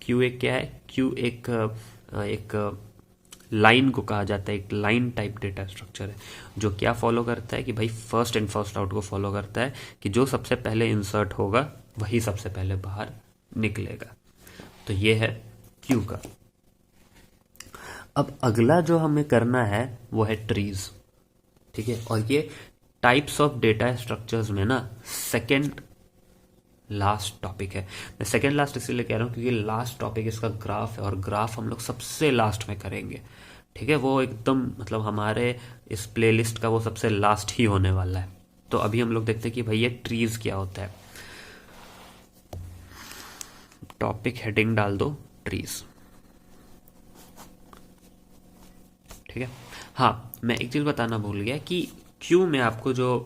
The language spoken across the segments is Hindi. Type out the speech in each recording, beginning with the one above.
क्यू एक क्या है, क्यू एक लाइन को कहा जाता है, एक लाइन टाइप डेटा स्ट्रक्चर है जो क्या फॉलो करता है कि भाई फर्स्ट इन फर्स्ट आउट को फॉलो करता है कि जो सबसे पहले इंसर्ट होगा वही सबसे पहले बाहर निकलेगा। तो ये है क्यू का। अब अगला जो हमें करना है वो है ट्रीज। ठीक है, और ये टाइप्स ऑफ डेटा स्ट्रक्चर्स में ना सेकेंड लास्ट टॉपिक है। मैं सेकेंड लास्ट इसलिए कह रहा हूँ क्योंकि लास्ट टॉपिक इसका ग्राफ है, और ग्राफ हम लोग सबसे लास्ट में करेंगे। ठीक है, वो एकदम मतलब हमारे इस प्लेलिस्ट का वो सबसे लास्ट ही होने वाला है। तो अभी हम लोग देखते हैं कि भाई ये ट्रीज क्या होता है। टॉपिक हेडिंग डाल दो ट्रीज। ठीक है, हाँ मैं एक चीज बताना भूल गया कि क्यू में आपको जो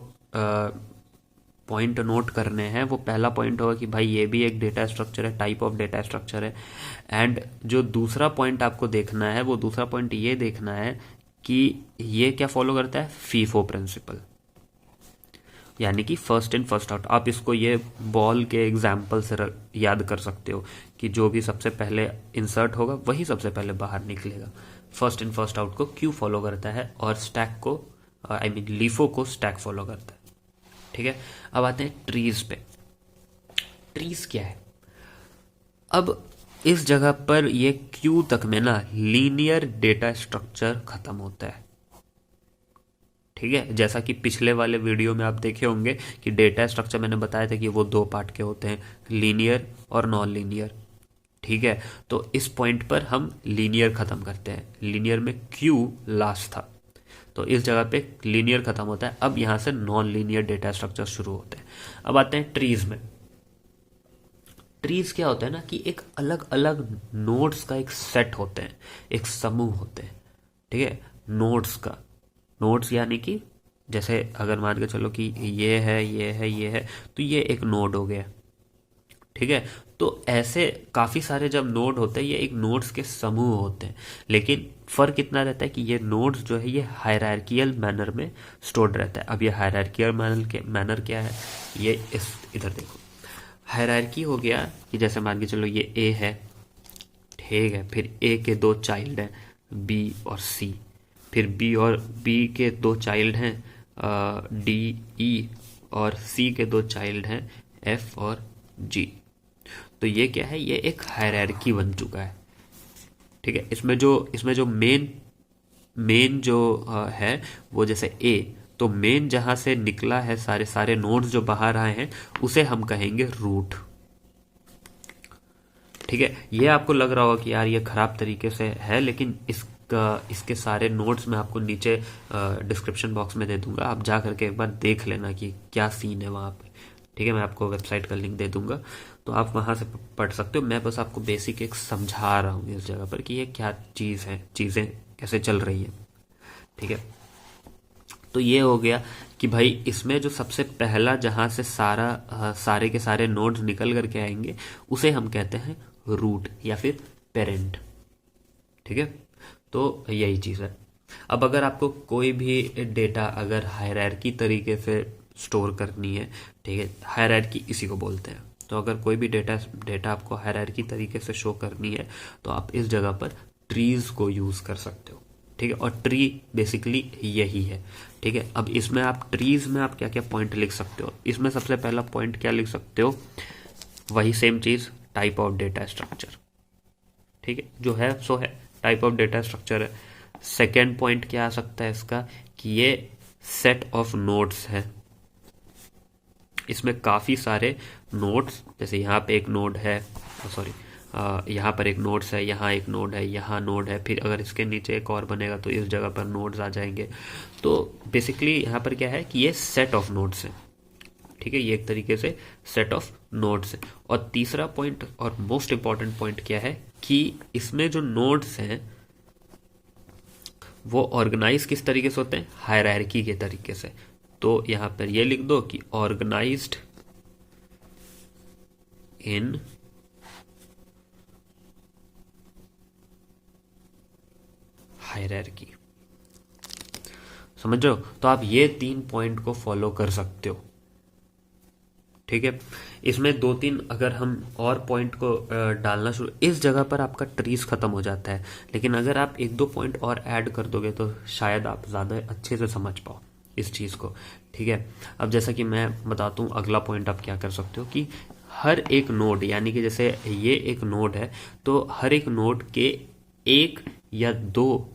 पॉइंट नोट करने हैं, वो पहला पॉइंट होगा कि भाई ये भी एक डेटा स्ट्रक्चर है, टाइप ऑफ डेटा स्ट्रक्चर है। एंड जो दूसरा पॉइंट आपको देखना है, वो दूसरा पॉइंट ये देखना है कि ये क्या फॉलो करता है, फीफो प्रिंसिपल, यानी कि फर्स्ट इन फर्स्ट आउट। आप इसको ये बॉल के एग्जाम्पल से याद कर सकते हो कि जो भी सबसे पहले इंसर्ट होगा वही सबसे पहले बाहर निकलेगा। फर्स्ट इन फर्स्ट आउट को क्यू फॉलो करता है, और स्टैक को आई मीन लीफो को स्टैक फॉलो करता है। ठीक है, अब आते हैं ट्रीज पे। ट्रीज क्या है? अब इस जगह पर ये क्यू तक में ना लीनियर डेटा स्ट्रक्चर खत्म होता है। ठीक है, जैसा कि पिछले वाले वीडियो में आप देखे होंगे कि डेटा स्ट्रक्चर मैंने बताया था कि वो दो पार्ट के होते हैं, लीनियर और नॉन लीनियर। ठीक है, तो इस पॉइंट पर हम लीनियर खत्म करते हैं। लीनियर में क्यू लास्ट था, तो इस जगह पे लीनियर खत्म होता है। अब यहां से नॉन लीनियर डेटा स्ट्रक्चर शुरू होते हैं। अब आते हैं ट्रीज में। ट्रीज क्या होता है ना कि एक अलग अलग नोड्स का एक सेट होते हैं, एक समूह होते हैं। ठीक है, नोड्स का, नोड्स यानी कि जैसे अगर मान के चलो कि ये है ये है ये है, तो ये एक नोड हो गया। ठीक है, तो ऐसे काफी सारे जब नोड होते हैं, ये एक नोड्स के समूह होते हैं। लेकिन फर्क इतना रहता है कि ये नोड्स जो है ये हायरार्कियल मैनर में स्टोर्ड रहता है। अब ये हायरार्कियल मैनर क्या है, ये इस इधर देखो। हायरार्की हो गया कि जैसे मान के चलो ये ए है, ठीक है, फिर ए के दो चाइल्ड हैं बी और सी, फिर बी और बी के दो चाइल्ड हैं डी ई, और सी के दो चाइल्ड हैं एफ और जी। तो ये क्या है, ये एक हायरार्की बन चुका है। ठीक है, इसमें जो मेन जो है वो जैसे ए, तो मेन जहां से निकला है, सारे सारे नोड्स जो बाहर आए हैं उसे हम कहेंगे रूट। ठीक है, ये आपको लग रहा होगा कि यार ये खराब तरीके से है, लेकिन इसके सारे नोट्स मैं आपको नीचे डिस्क्रिप्शन बॉक्स में दे दूंगा, आप जा करके एक बार देख लेना कि क्या सीन है वहाँ पे। ठीक है, मैं आपको वेबसाइट का लिंक दे दूंगा, तो आप वहाँ से पढ़ सकते हो। मैं बस आपको बेसिक एक समझा रहा हूँ इस जगह पर कि ये क्या चीज़ है, चीज़ें कैसे चल रही हैं। ठीक है, तो ये हो गया कि भाई इसमें जो सबसे पहला जहाँ से सारे के सारे नोड्स निकल करके आएंगे उसे हम कहते हैं रूट या फिर पेरेंट। ठीक है, तो यही चीज़ है। अब अगर आपको कोई भी डेटा अगर हायरार्की तरीके से स्टोर करनी है, ठीक है, हायरार्की इसी को बोलते हैं, तो अगर कोई भी डेटा आपको हायरार्की तरीके से शो करनी है तो आप इस जगह पर ट्रीज को यूज़ कर सकते हो। ठीक है, और ट्री बेसिकली यही है। ठीक है, अब इसमें आप ट्रीज में आप क्या क्या पॉइंट लिख सकते हो, इसमें सबसे पहला पॉइंट क्या लिख सकते हो, वही same cheese, type of data structure. ठीक है, जो है सो है, टाइप ऑफ डेटा स्ट्रक्चर है। सेकेंड पॉइंट क्या आ सकता है इसका कि ये सेट ऑफ नोड्स है। इसमें काफ़ी सारे नोड्स, जैसे यहाँ पे एक नोड है, सॉरी यहाँ पर एक नोड्स है, यहाँ एक नोड है, यहाँ नोड है, फिर अगर इसके नीचे एक और बनेगा तो इस जगह पर नोड्स आ जाएंगे। तो बेसिकली यहाँ पर क्या है कि ये सेट ऑफ नोड्स है। ठीक है, ये एक तरीके से सेट ऑफ नोड्स है। और तीसरा पॉइंट और मोस्ट इंपॉर्टेंट पॉइंट क्या है कि इसमें जो नोड्स हैं वो ऑर्गेनाइज किस तरीके से होते हैं, हायरार्की के तरीके से। तो यहां पर ये लिख दो कि ऑर्गेनाइज्ड इन हायरार्की। समझ रहे हो? तो आप ये 3 पॉइंट को फॉलो कर सकते हो। ठीक है। इसमें दो तीन अगर हम और पॉइंट को डालना शुरू, इस जगह पर आपका ट्रीज खत्म हो जाता है, लेकिन अगर आप एक दो पॉइंट और ऐड कर दोगे तो शायद आप ज़्यादा अच्छे से समझ पाओ इस चीज़ को। ठीक है। अब जैसा कि मैं बताता हूँ अगला पॉइंट आप क्या कर सकते हो कि हर एक नोड, यानी कि जैसे ये एक नोड है तो हर एक नोड के एक या दो,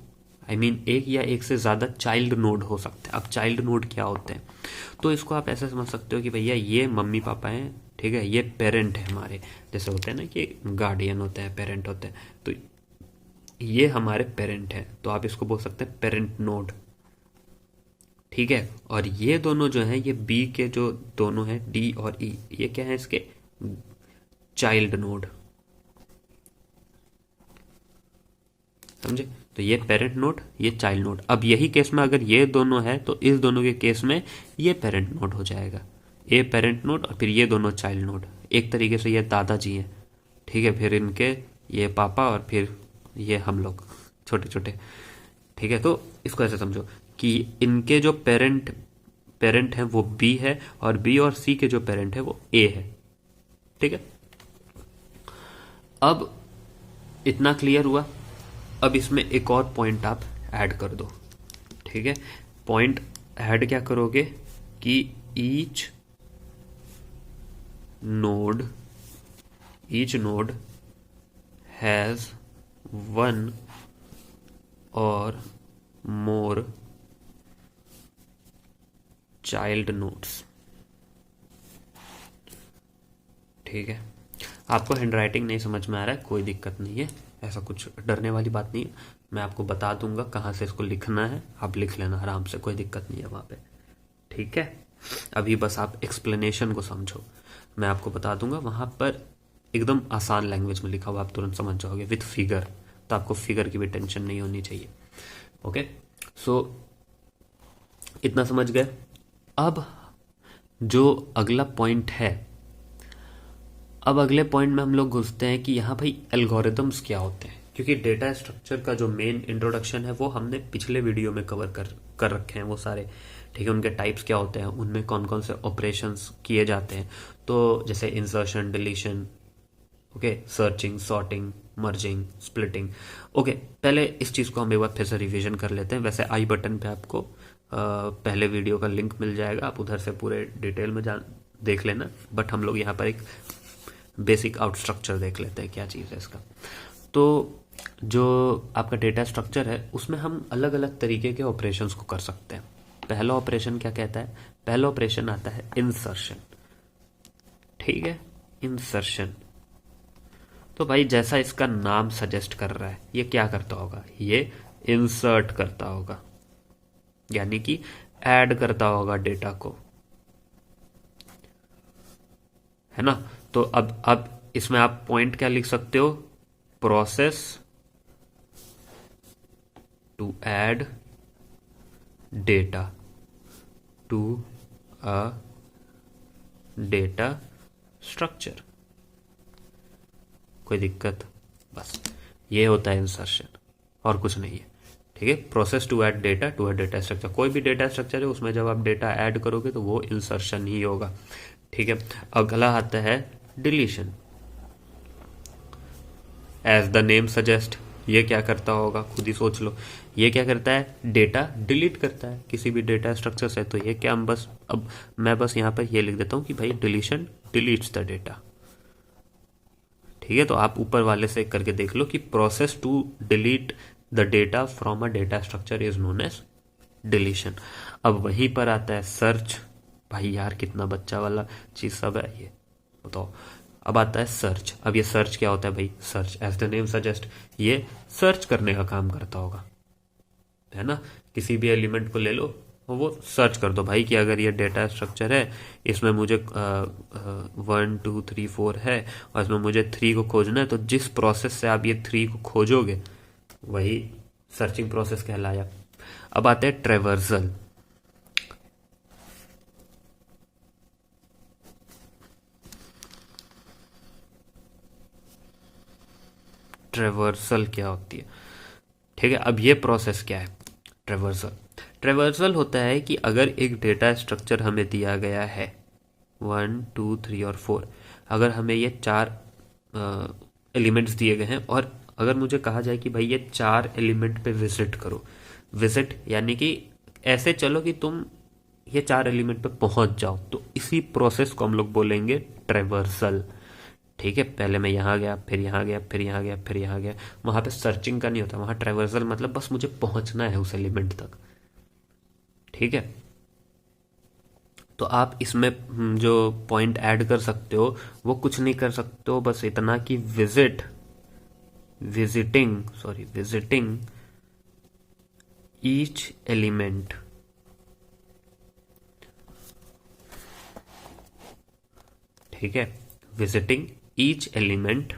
एक या एक से ज़्यादा चाइल्ड नोड हो सकते हैं। अब चाइल्ड नोड क्या होते हैं, तो इसको आप ऐसे समझ सकते हो कि भैया ये मम्मी पापा हैं, ठीक है, ये पेरेंट है हमारे, जैसे होते हैं ना कि गार्डियन होते हैं, पेरेंट होते हैं, तो ये हमारे पेरेंट हैं, तो आप इसको बोल सकते हैं पेरेंट नोड। ठीक है। और ये दोनों जो हैं, ये बी के जो दोनों हैं डी और ई, ये क्या है इसके चाइल्ड नोड, समझे। तो ये पेरेंट नोड, ये चाइल्ड नोड। अब यही केस में अगर ये दोनों है तो इस दोनों के केस में ये पेरेंट नोड हो जाएगा, ये पेरेंट नोड और फिर ये दोनों चाइल्ड नोड। एक तरीके से ये दादाजी हैं, ठीक है, फिर इनके ये पापा और फिर ये हम लोग छोटे छोटे। ठीक है। तो इसको ऐसे समझो कि इनके जो पेरेंट हैं वो बी है और बी और सी के जो पेरेंट है वो ए है। ठीक है। अब इतना क्लियर हुआ। अब इसमें एक और पॉइंट आप ऐड कर दो। ठीक है। पॉइंट ऐड क्या करोगे कि ईच नोड हैज वन और मोर चाइल्ड नोड्स। ठीक है। आपको हैंडराइटिंग नहीं समझ में आ रहा है, कोई दिक्कत नहीं है, ऐसा कुछ डरने वाली बात नहीं है। मैं आपको बता दूंगा कहाँ से इसको लिखना है, आप लिख लेना आराम से, कोई दिक्कत नहीं है वहाँ पे। ठीक है। अभी बस आप एक्सप्लेनेशन को समझो, मैं आपको बता दूंगा, वहाँ पर एकदम आसान लैंग्वेज में लिखा हुआ, आप तुरंत समझ जाओगे विथ फिगर, तो आपको फिगर की भी टेंशन नहीं होनी चाहिए। ओके। सो इतना समझ गए। अब जो अगला पॉइंट है, अब अगले पॉइंट में हम लोग घुसते हैं कि यहाँ भाई एल्गोरिदम्स क्या होते हैं, क्योंकि डेटा स्ट्रक्चर का जो मेन इंट्रोडक्शन है वो हमने पिछले वीडियो में कवर कर रखे हैं वो सारे। ठीक है। उनके टाइप्स क्या होते हैं, उनमें कौन कौन से ऑपरेशंस किए जाते हैं, तो जैसे insertion, deletion, okay, searching, sorting, merging, splitting. Okay, पहले इस चीज़ को हम एक बार फिर से रिवीजन कर लेते हैं। वैसे आई बटन पे आपको पहले वीडियो का लिंक मिल जाएगा, आप उधर से पूरे डिटेल में देख लेना, बट हम लोग यहाँ पर एक बेसिक आउट स्ट्रक्चर देख लेते हैं क्या चीज़ है इसका। तो जो आपका डेटा स्ट्रक्चर है उसमें हम अलग अलग तरीके के ऑपरेशंस को कर सकते हैं। पहला ऑपरेशन क्या कहता है, पहला ऑपरेशन आता है इंसर्शन। ठीक है। इंसर्शन, तो भाई जैसा इसका नाम सजेस्ट कर रहा है, ये क्या करता होगा, ये इंसर्ट करता होगा, यानी कि ऐड करता होगा डेटा को, है ना। तो अब इसमें आप पॉइंट क्या लिख सकते हो, process to add data to a data structure. कोई दिक्कत, बस ये होता है इंसर्शन और कुछ नहीं है। ठीक है। Process to add data to a data structure, कोई भी डेटा स्ट्रक्चर है उसमें जब आप डेटा ऐड करोगे तो वो इंसर्शन ही होगा। ठीक है। अगला आता है deletion. As the name suggest, ये क्या करता होगा खुद ही सोच लो, ये क्या करता है, डेटा डिलीट करता है किसी भी डेटा स्ट्रक्चर से। तो ये क्या, हम बस, अब मैं बस यहाँ पर ये लिख देता हूँ कि भाई डिलीशन डिलीट्स द डेटा। ठीक है। तो आप ऊपर वाले से करके देख लो कि process to delete the data from a data structure is known as deletion. अब वहीं पर आता है सर्च। भाई यार कितना बच्चा वाला चीज सब है ये, बताओ। अब आता है सर्च। अब ये सर्च क्या होता है भाई, search as the name suggest, ये सर्च करने का काम करता होगा, है ना। किसी भी एलिमेंट को ले लो, वो सर्च कर दो भाई कि अगर ये डेटा स्ट्रक्चर है, इसमें मुझे 1 2 3 4 है और इसमें मुझे 3 को खोजना है, तो जिस प्रोसेस से आप ये 3 को खोजोगे वही सर्चिंग प्रोसेस कहलाया। अब आते हैं ट्रेवर्सल। ट्रेवर्सल क्या होती है, ठीक है। अब ये प्रोसेस क्या है, ट्रेवर्सल। ट्रेवर्सल होता है कि अगर एक डेटा स्ट्रक्चर हमें दिया गया है, 1 2 3 और 4, अगर हमें ये 4 एलिमेंट्स दिए गए हैं और अगर मुझे कहा जाए कि भाई ये 4 एलिमेंट पे विजिट करो, विजिट यानी कि ऐसे चलो कि तुम ये 4 एलिमेंट पे पहुंच जाओ, तो इसी प्रोसेस को हम लोग बोलेंगे ट्रेवर्सल। ठीक है, पहले मैं यहाँ गया, फिर यहाँ गया, फिर यहाँ गया, फिर यहाँ गया, वहां पे सर्चिंग का नहीं होता, वहां ट्रेवर्सल मतलब बस मुझे पहुंचना है उस एलिमेंट तक। ठीक है, तो आप इसमें जो पॉइंट ऐड कर सकते हो वो कुछ नहीं कर सकते हो, बस इतना कि विजिटिंग ईच एलिमेंट। ठीक है, visiting each element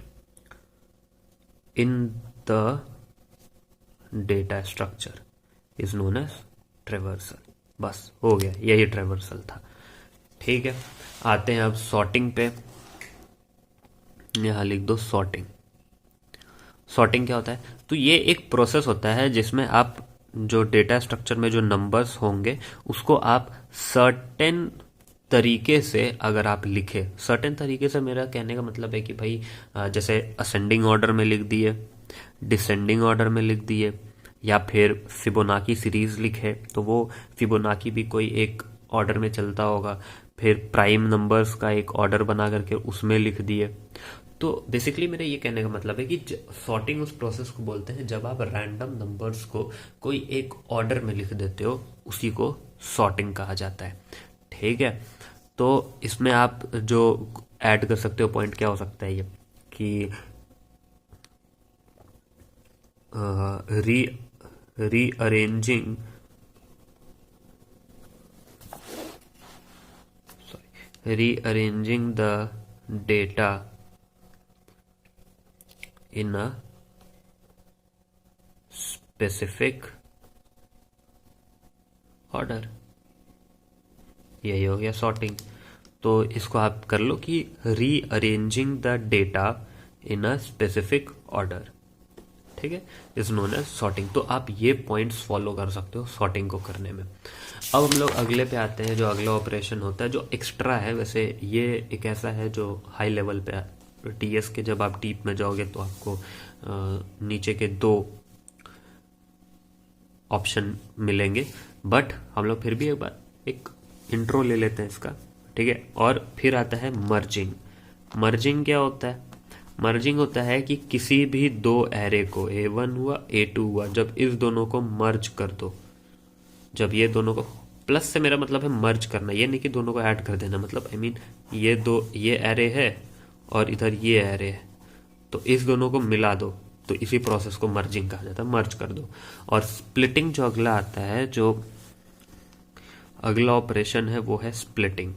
in the data structure is known as traversal. बस हो गया, यही ट्रेवर्सल था। ठीक है, आते हैं अब सॉर्टिंग पे। यहां लिख दो सॉर्टिंग। सॉर्टिंग क्या होता है? तो ये एक प्रोसेस होता है जिसमें आप जो डेटा स्ट्रक्चर में जो नंबर्स होंगे उसको आप सर्टेन तरीके से अगर आप लिखे, सर्टेन तरीके से मेरा कहने का मतलब है कि भाई जैसे असेंडिंग ऑर्डर में लिख दिए, डिसेंडिंग ऑर्डर में लिख दिए, या फिर फिबोनाकी सीरीज लिखे तो वो फिबोनाकी भी कोई एक ऑर्डर में चलता होगा, फिर प्राइम नंबर्स का एक ऑर्डर बना करके उसमें लिख दिए। तो बेसिकली मेरा ये कहने का मतलब है कि सॉर्टिंग उस प्रोसेस को बोलते हैं जब आप रैंडम नंबर्स को कोई एक ऑर्डर में लिख देते हो, उसी को सॉर्टिंग कहा जाता है। ठीक है, तो इसमें आप जो ऐड कर सकते हो पॉइंट क्या हो सकता है, ये कि rearranging rearranging the data in a specific order, यही हो गया सॉर्टिंग। तो इसको आप कर लो कि rearranging the data in a specific order. ठीक है, इज नोन एज सॉर्टिंग। तो आप ये पॉइंट्स फॉलो कर सकते हो सॉर्टिंग को करने में। अब हम लोग अगले पे आते हैं, जो अगला ऑपरेशन होता है जो एक्स्ट्रा है। वैसे ये एक ऐसा है जो हाई लेवल पे टीएस के जब आप डीप में जाओगे तो आपको नीचे के 2 ऑप्शन मिलेंगे, बट हम लोग फिर भी एक बार एक इंट्रो ले लेते हैं इसका। ठीक है, और फिर आता है मर्जिंग। मर्जिंग क्या होता है? मर्जिंग होता है कि किसी भी 2 एरे को, A1 हुआ A2 हुआ, जब इस दोनों को मर्ज कर दो, जब ये दोनों को, प्लस से मेरा मतलब है मर्ज करना, ये नहीं कि दोनों को ऐड कर देना, मतलब आई मीन ये एरे है और इधर ये एरे है, तो इस दोनों को मिला दो, तो इसी प्रोसेस को मर्जिंग कहा जाता है, मर्ज कर दो। और स्प्लिटिंग जो अगला आता है, जो अगला ऑपरेशन है वो है स्प्लिटिंग।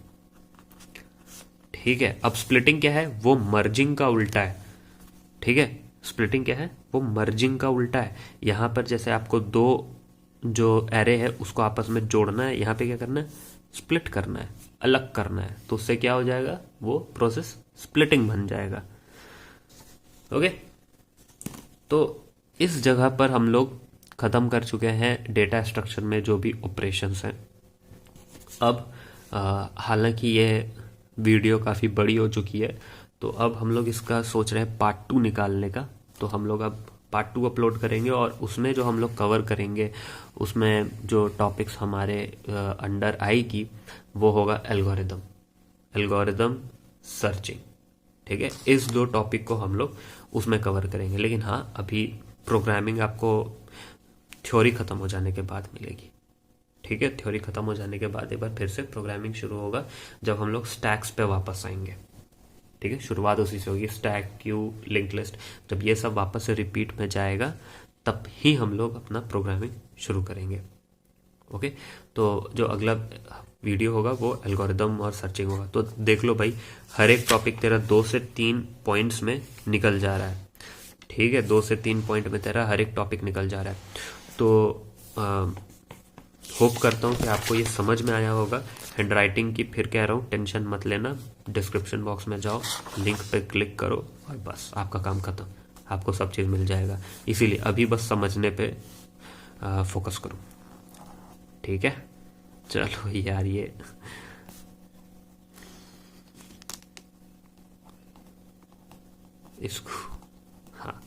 ठीक है, अब स्प्लिटिंग क्या है? वो मर्जिंग का उल्टा है। ठीक है, स्प्लिटिंग क्या है? वो मर्जिंग का उल्टा है। यहां पर जैसे आपको 2 जो एरे है उसको आपस में जोड़ना है, यहां पे क्या करना है? स्प्लिट करना है, अलग करना है, तो उससे क्या हो जाएगा? वो प्रोसेस स्प्लिटिंग बन जाएगा। ओके, तो इस जगह पर हम लोग खत्म कर चुके हैं डेटा स्ट्रक्चर में जो भी ऑपरेशंस हैं। अब हालांकि ये वीडियो काफ़ी बड़ी हो चुकी है, तो अब हम लोग इसका सोच रहे हैं पार्ट 2 निकालने का। तो हम लोग अब पार्ट 2 अपलोड करेंगे और उसमें जो हम लोग कवर करेंगे, उसमें जो टॉपिक्स हमारे अंडर आएगी वो होगा एल्गोरिदम सर्चिंग। ठीक है, इस 2 टॉपिक को हम लोग उसमें कवर करेंगे। लेकिन हाँ, अभी प्रोग्रामिंग आपको थ्योरी खत्म हो जाने के बाद मिलेगी। ठीक है, थ्योरी खत्म हो जाने के बाद एक बार फिर से प्रोग्रामिंग शुरू होगा जब हम लोग स्टैक्स पे वापस आएंगे। ठीक है, शुरुआत उसी से होगी, स्टैक, क्यू, लिंक लिस्ट। जब ये सब वापस से रिपीट में जाएगा तब ही हम लोग अपना प्रोग्रामिंग शुरू करेंगे। ओके, तो जो अगला वीडियो होगा वो एल्गोरिदम और सर्चिंग होगा। तो देख लो भाई, हर एक टॉपिक तेरा 2 से 3 पॉइंट्स में निकल जा रहा है। ठीक है, 2 से 3 पॉइंट में तेरा हर एक टॉपिक निकल जा रहा है। तो होप करता हूँ कि आपको ये समझ में आया होगा। हैंडराइटिंग की फिर कह रहा हूँ, टेंशन मत लेना, डिस्क्रिप्शन बॉक्स में जाओ, लिंक पे क्लिक करो और बस आपका काम खत्म, आपको सब चीज़ मिल जाएगा। इसीलिए अभी बस समझने पे फोकस करो। ठीक है, चलो यार, ये इसको, हाँ,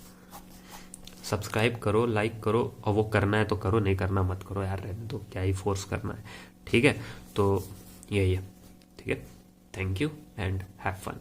सब्सक्राइब करो, लाइक करो, और वो करना है तो करो, नहीं करना मत करो यार, रहने दो, क्या ही फोर्स करना है। ठीक है, तो यही है। ठीक है, thank you and have fun.